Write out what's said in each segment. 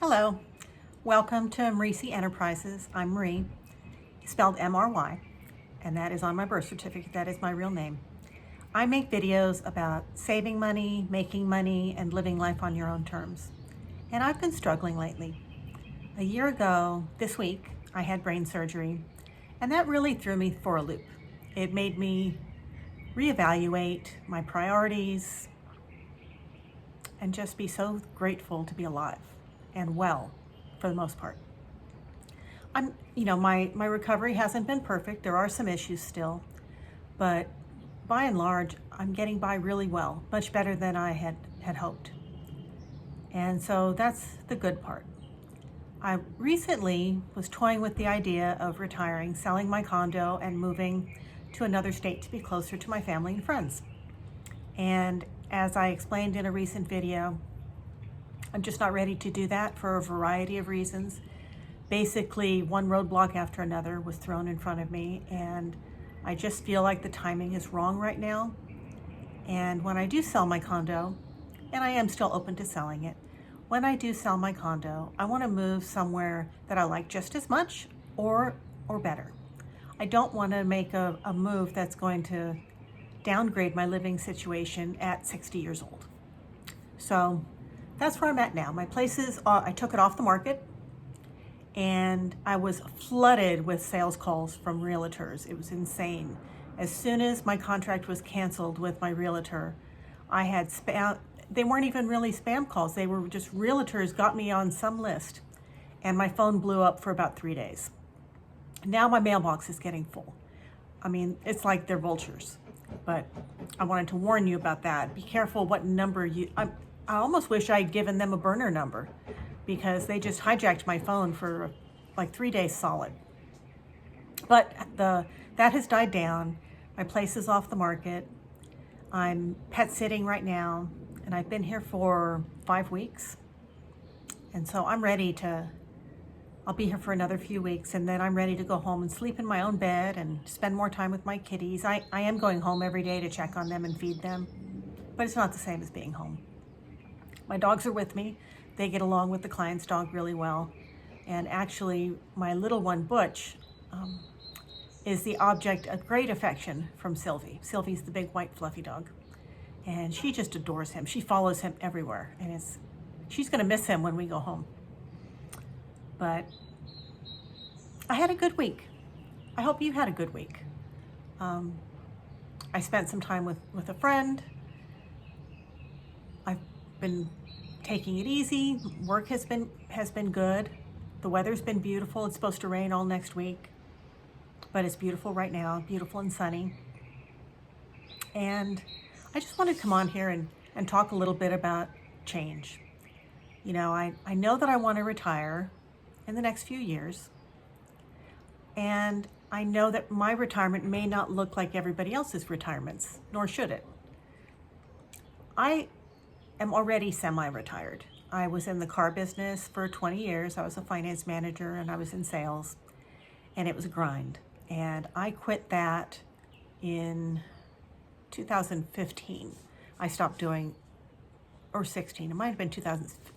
Hello, welcome to Marisi Enterprises. I'm Marie, spelled M-R-Y, and that is on my birth certificate. That is my real name. I make videos about saving money, making money, and living life on your own terms. And I've been struggling lately. A year ago, this week, I had brain surgery, and that really threw me for a loop. It made me reevaluate my priorities and just be so grateful to be alive and well for the most part. My recovery hasn't been perfect. There are some issues still, but by and large, I'm getting by really well, much better than I had hoped. And so that's the good part. I recently was toying with the idea of retiring, selling my condo, and moving to another state to be closer to my family and friends. And as I explained in a recent video, I'm just not ready to do that for a variety of reasons. Basically, one roadblock after another was thrown in front of me, and I just feel like the timing is wrong right now. And when I do sell my condo, and I am still open to selling it, when I do sell my condo, I want to move somewhere that I like just as much or better. I don't want to make a move that's going to downgrade my living situation at 60 years old. So that's where I'm at now. My place is, I took it off the market, and I was flooded with sales calls from realtors. It was insane. As soon as my contract was canceled with my realtor, I had spam. They weren't even really spam calls. They were just realtors got me on some list, and my phone blew up for about 3 days. Now my mailbox is getting full. I mean, it's like they're vultures, but I wanted to warn you about that. Be careful what number I almost wish I'd given them a burner number, because they just hijacked my phone for like 3 days solid. But that has died down. My place is off the market. I'm pet sitting right now, and I've been here for 5 weeks. And so I'll be here for another few weeks, and then I'm ready to go home and sleep in my own bed and spend more time with my kitties. I am going home every day to check on them and feed them, but it's not the same as being home. My dogs are with me. They get along with the client's dog really well. And actually, my little one, Butch, is the object of great affection from Sylvie. Sylvie's the big white fluffy dog. And she just adores him. She follows him everywhere. And she's gonna miss him when we go home. But I had a good week. I hope you had a good week. I spent some time with a friend. I've been taking it easy. Work has been good. The weather's been beautiful. It's supposed to rain all next week, but it's beautiful right now, beautiful and sunny. And I just wanted to come on here and talk a little bit about change. I know that I want to retire in the next few years, and I know that my retirement may not look like everybody else's retirements, nor should it. I am already semi-retired. I was in the car business for 20 years. I was a finance manager, and I was in sales, and it was a grind. And I quit that in 2015. I stopped doing, or 16. It might have been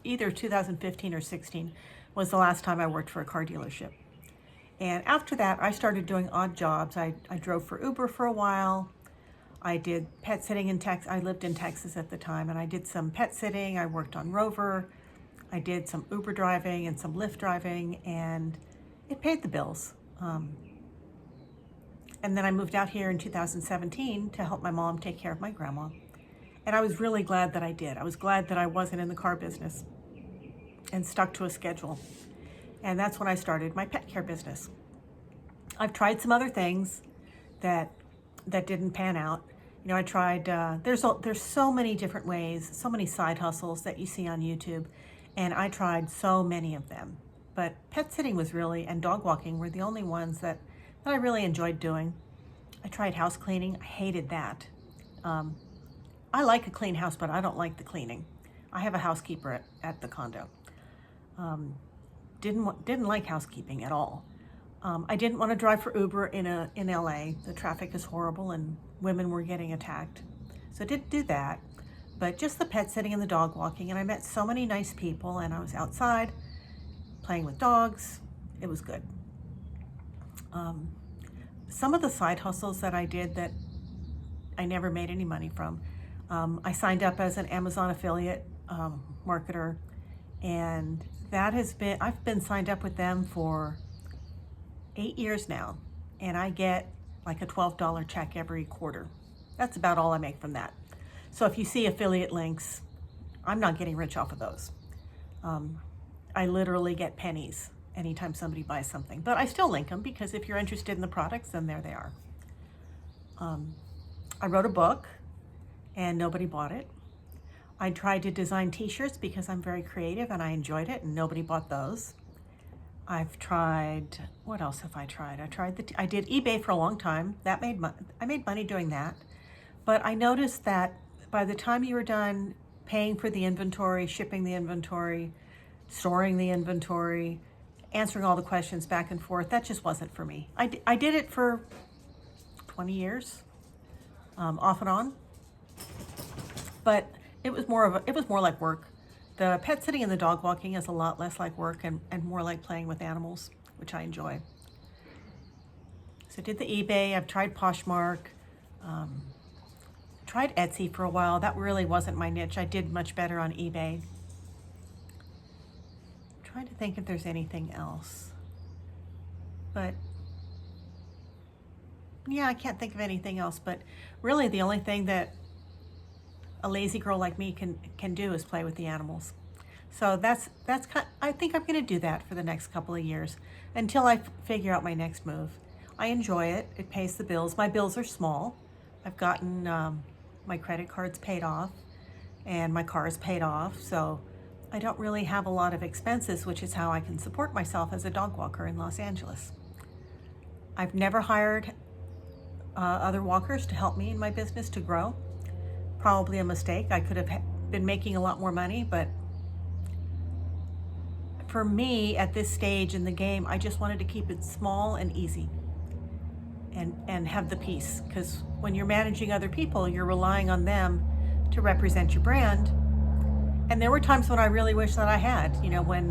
either 2015 or 16 was the last time I worked for a car dealership. And after that, I started doing odd jobs. I drove for Uber for a while. I did pet sitting in Texas. I lived in Texas at the time, and I did some pet sitting. I worked on Rover. I did some Uber driving and some Lyft driving, and it paid the bills. And then I moved out here in 2017 to help my mom take care of my grandma. And I was really glad that I did. I was glad that I wasn't in the car business and stuck to a schedule. And that's when I started my pet care business. I've tried some other things that didn't pan out. I tried, there's so many different ways, so many side hustles that you see on YouTube, and I tried so many of them. But pet sitting was and dog walking were the only ones that I really enjoyed doing. I tried house cleaning. I hated that. I like a clean house, but I don't like the cleaning. I have a housekeeper at the condo. Didn't like housekeeping at all. I didn't want to drive for Uber in LA. The traffic is horrible and women were getting attacked. So I didn't do that. but just the pet sitting and the dog walking. And I met so many nice people, and I was outside playing with dogs. It was good. Some of the side hustles that I did that I never made any money from, I signed up as an Amazon affiliate marketer, and I've been signed up with them for 8 years now, and I get like a $12 check every quarter. That's about all I make from that. So if you see affiliate links, I'm not getting rich off of those. I literally get pennies anytime somebody buys something, but I still link them because if you're interested in the products, then there they are. I wrote a book and nobody bought it. I tried to design t-shirts because I'm very creative and I enjoyed it, and nobody bought those. I've tried, what else have I tried? I did eBay for a long time. I made money doing that. But I noticed that by the time you were done paying for the inventory, shipping the inventory, storing the inventory, answering all the questions back and forth, that just wasn't for me. I did it for 20 years, off and on, but it was more like work. The pet sitting and the dog walking is a lot less like work and more like playing with animals, which I enjoy. So I did the eBay. I've tried Poshmark, tried Etsy for a while. That really wasn't my niche. I did much better on eBay. I'm trying to think if there's anything else, but yeah, I can't think of anything else. But really the only thing that a lazy girl like me can do is play with the animals. So I think I'm going to do that for the next couple of years until I figure out my next move. I enjoy it. It pays the bills. My bills are small. I've gotten my credit cards paid off and my car is paid off. So I don't really have a lot of expenses, which is how I can support myself as a dog walker in Los Angeles. I've never hired other walkers to help me in my business to grow. Probably a mistake. I could have been making a lot more money, but for me at this stage in the game, I just wanted to keep it small and easy and have the peace, because when you're managing other people, you're relying on them to represent your brand. And there were times when I really wish that I had, when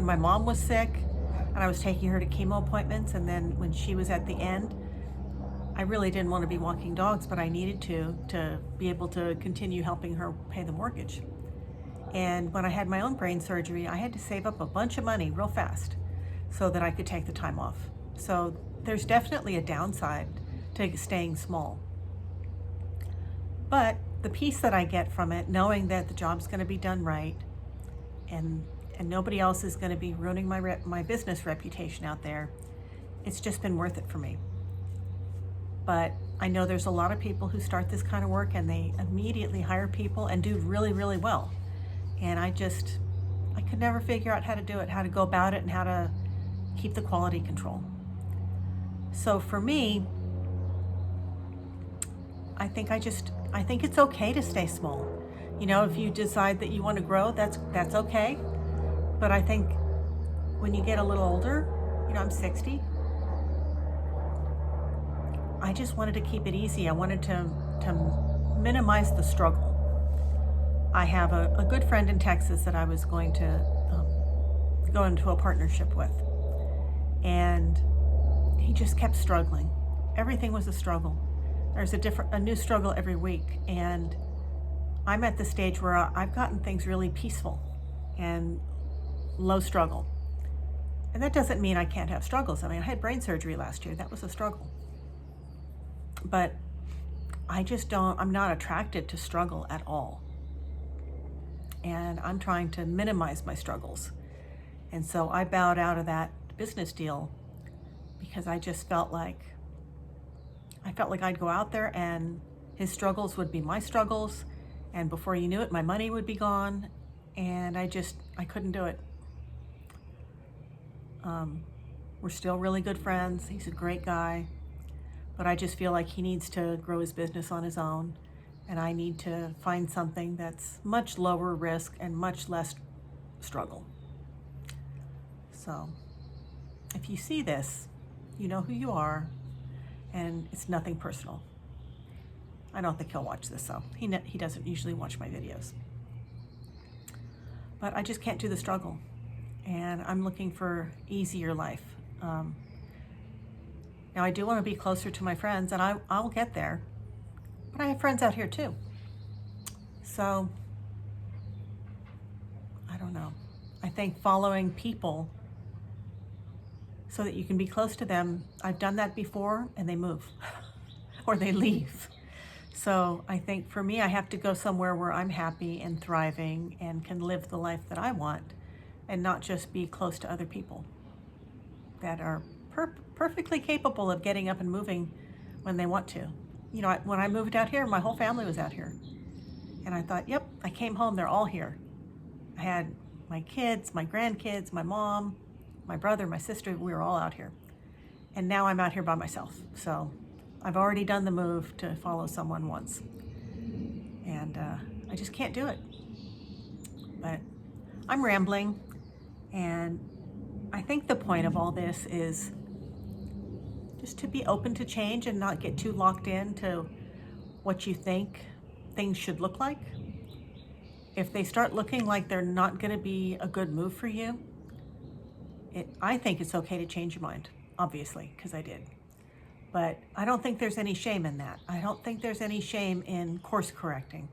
my mom was sick and I was taking her to chemo appointments, and then when she was at the end, I really didn't want to be walking dogs, but I needed to be able to continue helping her pay the mortgage. And when I had my own brain surgery, I had to save up a bunch of money real fast so that I could take the time off. So there's definitely a downside to staying small. But the peace that I get from it, knowing that the job's going to be done right and nobody else is going to be ruining my business reputation out there, it's just been worth it for me. But I know there's a lot of people who start this kind of work and they immediately hire people and do really, really well. And I could never figure out how to do it, how to go about it, and how to keep the quality control. So for me, I think it's okay to stay small. If you decide that you want to grow, that's okay. But I think when you get a little older, I'm 60, I just wanted to keep it easy. I wanted to minimize the struggle. I have a good friend in Texas that I was going to go into a partnership with, and he just kept struggling. Everything was a struggle. There's a new struggle every week, and I'm at the stage where I've gotten things really peaceful and low struggle. And that doesn't mean I can't have struggles. I had brain surgery last year. That was a struggle. But I'm not attracted to struggle at all. And I'm trying to minimize my struggles. And so I bowed out of that business deal because I just felt like I'd go out there and his struggles would be my struggles. And before you knew it, my money would be gone. And I couldn't do it. We're still really good friends. He's a great guy. But I just feel like he needs to grow his business on his own, and I need to find something that's much lower risk and much less struggle. So if you see this, you know who you are, and it's nothing personal. I don't think he'll watch this, so he doesn't usually watch my videos. But I just can't do the struggle. and I'm looking for easier life. Now, I do want to be closer to my friends, and I'll get there, but I have friends out here too. So, I don't know. I think following people so that you can be close to them, I've done that before, and they move or they leave. So I think for me, I have to go somewhere where I'm happy and thriving and can live the life that I want, and not just be close to other people that are perfectly capable of getting up and moving when they want to. You know, when I moved out here, my whole family was out here. And I thought, yep, I came home, they're all here. I had my kids, my grandkids, my mom, my brother, my sister, we were all out here. And now I'm out here by myself. So I've already done the move to follow someone once. And I just can't do it. But I'm rambling. And I think the point of all this is just to be open to change and not get too locked into what you think things should look like. If they start looking like they're not going to be a good move for you, I think it's okay to change your mind, obviously, because I did. But I don't think there's any shame in that. I don't think there's any shame in course correcting.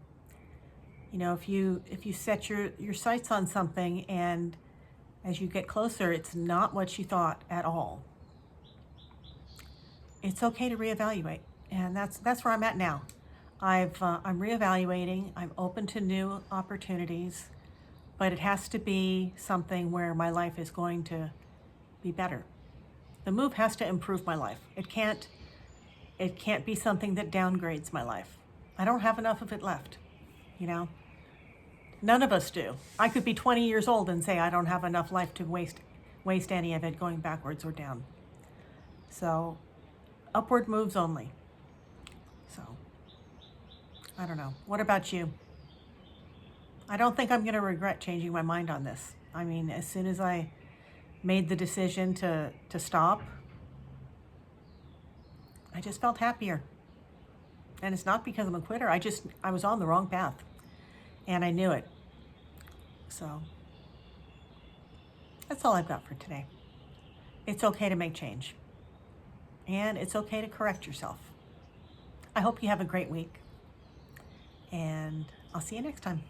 You know, if you set your sights on something and as you get closer, it's not what you thought at all, it's okay to reevaluate. And that's where I'm at now. I'm reevaluating. I'm open to new opportunities, but it has to be something where my life is going to be better. The move has to improve my life. It can't be something that downgrades my life. I don't have enough of it left, you know? None of us do. I could be 20 years old and say I don't have enough life to waste any of it going backwards or down. So, upward moves only. So, I don't know. What about you? I don't think I'm going to regret changing my mind on this. I mean, as soon as I made the decision to stop, I just felt happier. And it's not because I'm a quitter. I was on the wrong path. And I knew it. So, that's all I've got for today. It's okay to make change. And it's okay to correct yourself. I hope you have a great week. And I'll see you next time.